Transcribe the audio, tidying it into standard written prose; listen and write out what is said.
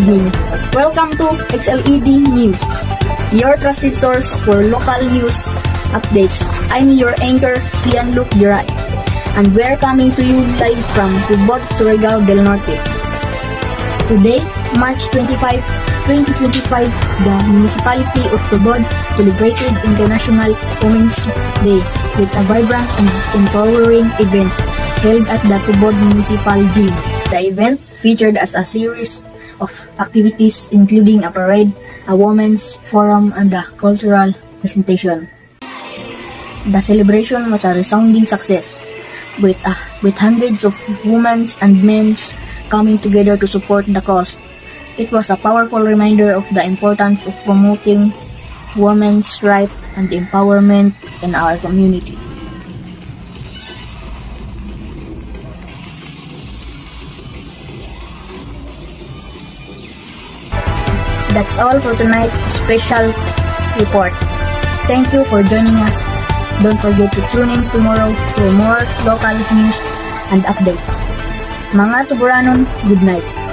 evening. Welcome to XLED News, your trusted source for local news updates. I'm your anchor, Cian Luke Giray, and we're coming to you live from Tubod, Surigao del Norte. Today, March 25, 2025, the municipality of Tubod celebrated International Women's Day with a vibrant and empowering event held at the Tubod Municipal Gym. The event featured as a series of activities including a parade, a women's forum, and a cultural presentation. The celebration was a resounding success, with hundreds of women and men coming together to support the cause. It was a powerful reminder of the importance of promoting women's rights and empowerment in our community. That's all for tonight's special report. Thank you for joining us. Don't forget to tune in tomorrow for more local news and updates. Mga Tuburanon, good night.